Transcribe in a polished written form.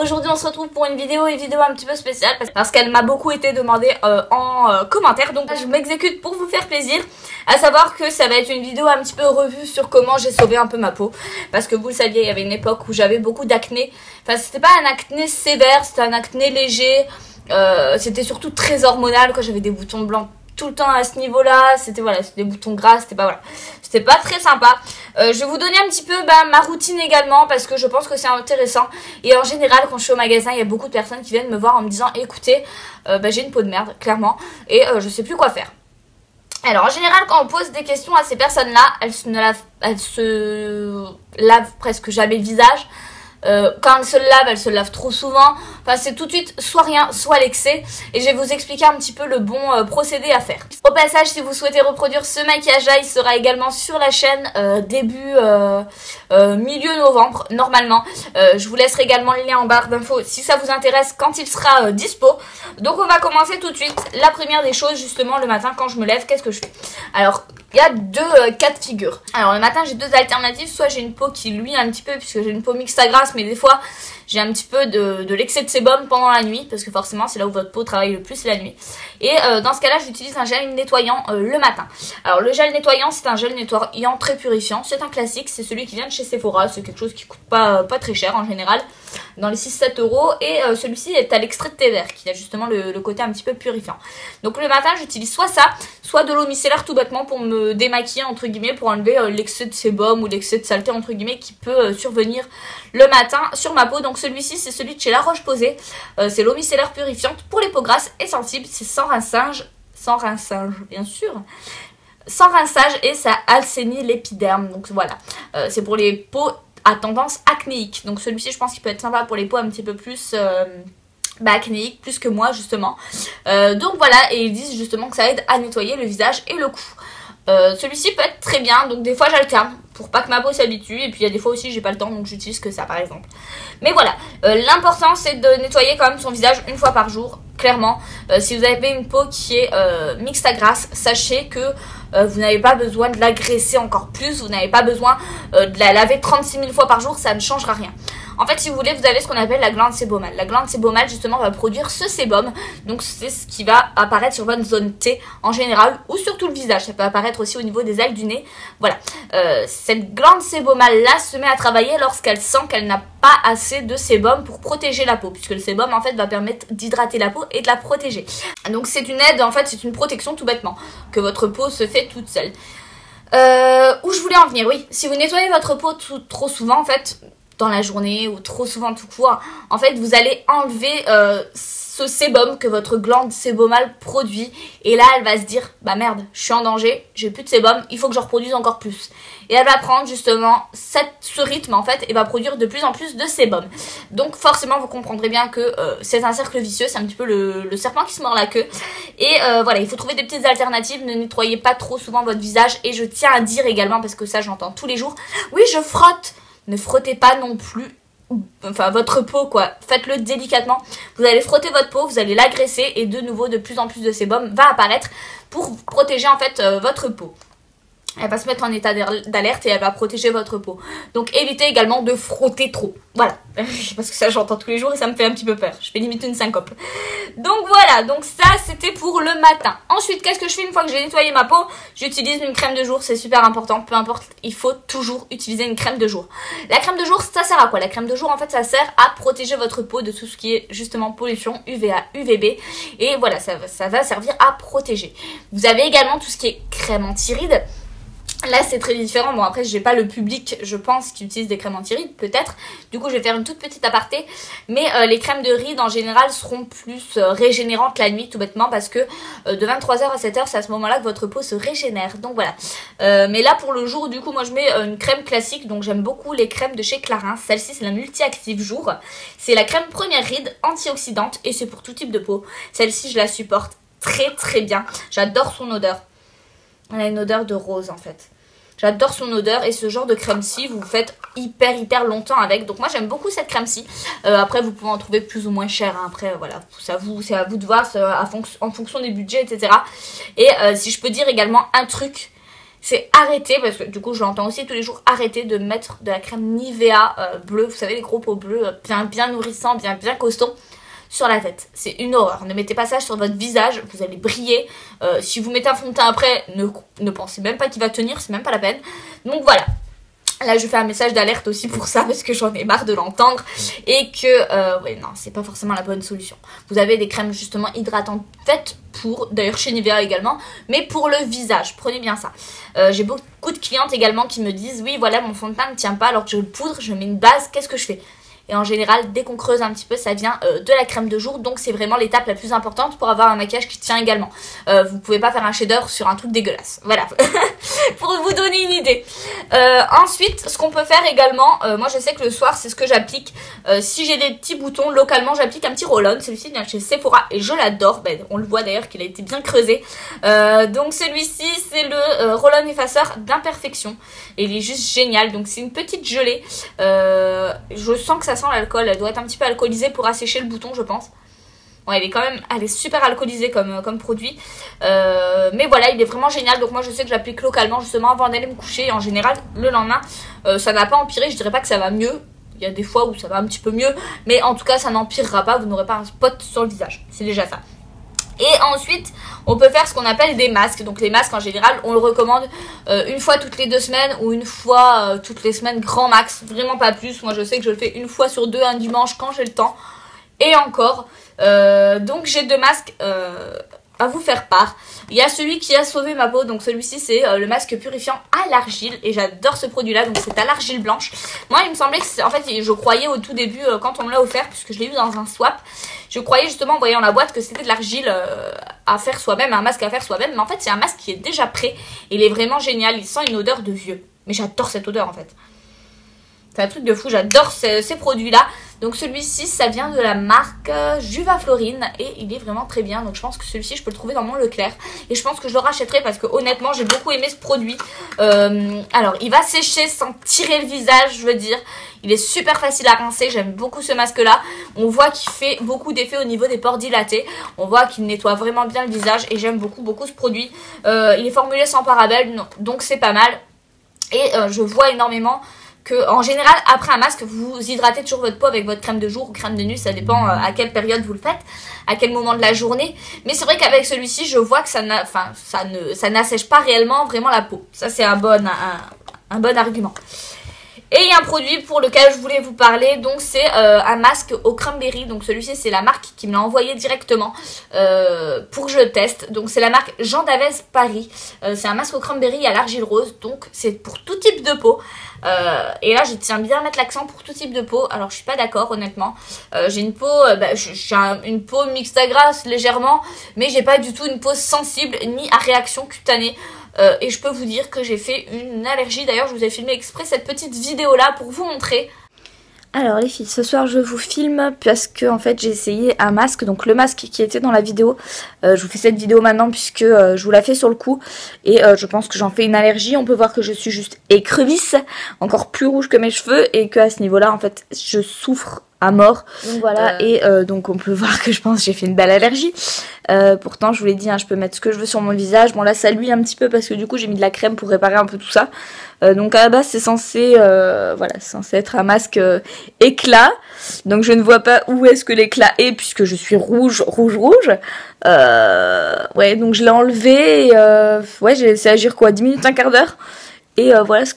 Aujourd'hui on se retrouve pour une vidéo un petit peu spéciale parce qu'elle m'a beaucoup été demandée en commentaire. Donc je m'exécute pour vous faire plaisir. À savoir que ça va être une vidéo un petit peu revue sur comment j'ai sauvé un peu ma peau. Parce que vous le saviez, il y avait une époque où j'avais beaucoup d'acné. Enfin c'était pas un acné sévère, c'était un acné léger. C'était surtout très hormonal quand j'avais des boutons blancs tout le temps à ce niveau là, c'était voilà, c'était des boutons gras, c'était pas voilà, c'était pas très sympa. Je vais vous donner un petit peu ma routine également parce que je pense que c'est intéressant. Et en général quand je suis au magasin, il y a beaucoup de personnes qui viennent me voir en me disant écoutez, j'ai une peau de merde clairement et je sais plus quoi faire. Alors en général quand on pose des questions à ces personnes là, elles se lavent presque jamais le visage. Quand elles se lavent trop souvent. Enfin c'est tout de suite soit rien, soit l'excès. Et je vais vous expliquer un petit peu le bon procédé à faire. Au passage, si vous souhaitez reproduire ce maquillage là, il sera également sur la chaîne milieu novembre normalement. Je vous laisserai également le lien en barre d'infos si ça vous intéresse quand il sera dispo. Donc on va commencer tout de suite. La première des choses justement le matin quand je me lève, qu'est-ce que je fais? Alors il y a deux cas de figure. Alors le matin j'ai deux alternatives. Soit j'ai une peau qui luit un petit peu puisque j'ai une peau mixte à grasse, mais des fois j'ai un petit peu de l'excès de sébum pendant la nuit parce que forcément c'est là où votre peau travaille le plus, c'est la nuit. Et dans ce cas là j'utilise un gel nettoyant le matin. Alors le gel nettoyant c'est un gel nettoyant très purifiant. C'est un classique, c'est celui qui vient de chez Sephora. C'est quelque chose qui coûte pas très cher en général, dans les 6-7 euros. Et celui-ci est à l'extrait de thé vert qui a justement le côté un petit peu purifiant. Donc le matin j'utilise soit ça, soit de l'eau micellaire tout bêtement pour me démaquiller entre guillemets, pour enlever l'excès de sébum ou l'excès de saleté entre guillemets qui peut survenir le matin sur ma peau. Donc celui-ci c'est celui de chez La Roche-Posay, c'est l'eau micellaire purifiante pour les peaux grasses et sensibles. C'est sans rinçage bien sûr, sans rinçage, et ça assainit l'épiderme. Donc voilà, c'est pour les peaux à tendance acnéique. Donc celui-ci je pense qu'il peut être sympa pour les peaux un petit peu plus acnéiques, plus que moi justement. Donc voilà, et ils disent justement que ça aide à nettoyer le visage et le cou. Celui-ci peut être très bien, donc des fois j'alterne pour pas que ma peau s'habitue, et puis il y a des fois aussi j'ai pas le temps donc j'utilise que ça par exemple. Mais voilà, l'important c'est de nettoyer quand même son visage une fois par jour, clairement. Si vous avez une peau qui est mixte à grasse, sachez que vous n'avez pas besoin de la graisser encore plus, vous n'avez pas besoin de la laver 36 000 fois par jour, ça ne changera rien. En fait, si vous voulez, vous avez ce qu'on appelle la glande sébomale. La glande sébomale, justement, va produire ce sébum. Donc, c'est ce qui va apparaître sur votre zone T en général, ou sur tout le visage. Ça peut apparaître aussi au niveau des ailes du nez. Voilà. Cette glande sébomale-là se met à travailler lorsqu'elle sent qu'elle n'a pas assez de sébum pour protéger la peau. Puisque le sébum, en fait, va permettre d'hydrater la peau et de la protéger. Donc, c'est une aide, en fait, c'est une protection tout bêtement, que votre peau se fait toute seule. Où je voulais en venir, oui. Si vous nettoyez votre peau trop souvent, en fait, dans la journée ou trop souvent tout court, en fait vous allez enlever ce sébum que votre glande sébomale produit, et là elle va se dire bah merde, je suis en danger, j'ai plus de sébum, il faut que je reproduise encore plus, et elle va prendre justement ce rythme en fait et va produire de plus en plus de sébum. Donc forcément vous comprendrez bien que c'est un cercle vicieux, c'est un petit peu le serpent qui se mord la queue. Et voilà, il faut trouver des petites alternatives. Ne nettoyez pas trop souvent votre visage, et je tiens à dire également, parce que ça j'entends tous les jours, oui je frotte. Ne frottez pas non plus votre peau quoi, faites-le délicatement. Vous allez frotter votre peau, vous allez l'agresser, et de nouveau de plus en plus de sébum va apparaître pour protéger en fait votre peau. Elle va se mettre en état d'alerte et elle va protéger votre peau. Donc évitez également de frotter trop. Voilà. Parce que ça j'entends tous les jours et ça me fait un petit peu peur. Je fais limite une syncope. Donc voilà. Donc ça c'était pour le matin. Ensuite qu'est-ce que je fais une fois que j'ai nettoyé ma peau? J'utilise une crème de jour. C'est super important. Peu importe. Il faut toujours utiliser une crème de jour. La crème de jour ça sert à quoi? La crème de jour en fait ça sert à protéger votre peau de tout ce qui est justement pollution UVA, UVB. Et voilà, ça va servir à protéger. Vous avez également tout ce qui est crème anti-rides. Là c'est très différent, bon après j'ai pas le public je pense qui utilise des crèmes anti-rides peut-être, du coup je vais faire une toute petite aparté, mais les crèmes de rides en général seront plus régénérantes la nuit tout bêtement, parce que de 23h à 7h c'est à ce moment là que votre peau se régénère, donc voilà. Mais là pour le jour du coup moi je mets une crème classique, donc j'aime beaucoup les crèmes de chez Clarins. Celle-ci c'est la multi-active jour, c'est la crème première ride antioxydante et c'est pour tout type de peau. Celle-ci je la supporte très bien, j'adore son odeur. Elle a une odeur de rose en fait. J'adore son odeur, et ce genre de crème-ci vous faites hyper longtemps avec. Donc moi j'aime beaucoup cette crème-ci. Après vous pouvez en trouver plus ou moins cher, hein. Après voilà, c'est à vous de voir en fonction des budgets etc. Et si je peux dire également un truc, c'est arrêter, parce que du coup je l'entends aussi tous les jours, arrêter de mettre de la crème Nivea bleue, vous savez les gros pots bleus bien nourrissants, bien costauds sur la tête. C'est une horreur. Ne mettez pas ça sur votre visage, vous allez briller. Si vous mettez un fond de teint après, ne pensez même pas qu'il va tenir, c'est même pas la peine. Donc voilà. Là je fais un message d'alerte aussi pour ça parce que j'en ai marre de l'entendre et que ouais non c'est pas forcément la bonne solution. Vous avez des crèmes justement hydratantes faites pour, d'ailleurs chez Nivea également, mais pour le visage, prenez bien ça. J'ai beaucoup de clientes également qui me disent oui voilà mon fond de teint ne tient pas alors que je le poudre, je mets une base, qu'est-ce que je fais? Et en général, dès qu'on creuse un petit peu, ça vient de la crème de jour. Donc c'est vraiment l'étape la plus importante pour avoir un maquillage qui tient également. Vous pouvez pas faire un chef-d'œuvre sur un truc dégueulasse. Voilà, pour vous donner une idée. Ensuite, ce qu'on peut faire également, moi je sais que le soir, c'est ce que j'applique. Si j'ai des petits boutons, localement, j'applique un petit roll-on. Celui-ci vient chez Sephora et je l'adore. Ben, on le voit d'ailleurs qu'il a été bien creusé. Donc celui-ci, c'est le roll-on effaceur d'imperfection. Et il est juste génial. Donc c'est une petite gelée. Je sens que ça sent l'alcool, elle doit être un petit peu alcoolisée pour assécher le bouton je pense. Bon, elle est super alcoolisée comme produit. Mais voilà, il est vraiment génial. Donc moi je sais que j'applique localement justement avant d'aller me coucher. Et en général, le lendemain, ça n'a pas empiré. Je dirais pas que ça va mieux. Il y a des fois où ça va un petit peu mieux. Mais en tout cas, ça n'empirera pas. Vous n'aurez pas un spot sur le visage. C'est déjà ça. Et ensuite, on peut faire ce qu'on appelle des masques. Donc les masques en général, on le recommande une fois toutes les 2 semaines ou une fois toutes les semaines grand max. Vraiment pas plus. Moi je sais que je le fais une fois sur 2 un dimanche quand j'ai le temps. Et encore. Donc j'ai 2 masques à vous faire part. Il y a celui qui a sauvé ma peau. Donc celui-ci c'est le masque purifiant à l'argile. Et j'adore ce produit là. Donc c'est à l'argile blanche. Moi il me semblait que en fait je croyais au tout début quand on me l'a offert, puisque je l'ai eu dans un swap. Je croyais justement en voyant la boîte que c'était de l'argile à faire soi-même, un masque à faire soi-même. Mais en fait c'est un masque qui est déjà prêt. Il est vraiment génial, il sent une odeur de vieux. Mais j'adore cette odeur en fait. C'est un truc de fou, j'adore ces produits-là. Donc celui-ci, ça vient de la marque Juva Florine et il est vraiment très bien. Donc je pense que celui-ci, je peux le trouver dans mon Leclerc. Et je pense que je le rachèterai parce que honnêtement, j'ai beaucoup aimé ce produit. Alors, il va sécher sans tirer le visage, je veux dire. Il est super facile à rincer, j'aime beaucoup ce masque-là. On voit qu'il fait beaucoup d'effet au niveau des pores dilatés. On voit qu'il nettoie vraiment bien le visage et j'aime beaucoup ce produit. Il est formulé sans parabènes, donc c'est pas mal. Et je vois énormément que en général après un masque vous hydratez toujours votre peau avec votre crème de jour ou crème de nuit, ça dépend à quelle période vous le faites, à quel moment de la journée, mais c'est vrai qu'avec celui-ci je vois que ça n'assèche pas réellement vraiment la peau. Ça c'est un bon argument. Et il y a un produit pour lequel je voulais vous parler, donc c'est un masque au cranberry. Donc celui-ci c'est la marque qui me l'a envoyé directement pour que je le teste. Donc c'est la marque Jean Davès Paris. C'est un masque au cranberry à l'argile rose, donc c'est pour tout type de peau. Et là je tiens bien à mettre l'accent pour tout type de peau. Alors je suis pas d'accord honnêtement. J'ai une peau, j'ai une peau mixte à grasse légèrement, mais j'ai pas du tout une peau sensible ni à réaction cutanée. Et je peux vous dire que j'ai fait une allergie. D'ailleurs je vous ai filmé exprès cette petite vidéo là pour vous montrer. Alors les filles, ce soir je vous filme parce que en fait j'ai essayé un masque, donc le masque qui était dans la vidéo. Je vous fais cette vidéo maintenant puisque je vous la fais sur le coup et je pense que j'en fais une allergie. On peut voir que je suis juste écrevisse, encore plus rouge que mes cheveux et que à ce niveau là en fait je souffre à mort. Donc voilà, et donc on peut voir que je pense que j'ai fait une belle allergie. Pourtant je vous l'ai dit, hein, je peux mettre ce que je veux sur mon visage. Bon là ça luit un petit peu parce que du coup j'ai mis de la crème pour réparer un peu tout ça. Donc à la base c'est censé voilà, c'est censé être un masque éclat. Donc je ne vois pas où est-ce que l'éclat est puisque je suis rouge. Ouais, donc je l'ai enlevé et ouais, j'ai laissé agir quoi, 10 minutes, un quart d'heure. Et voilà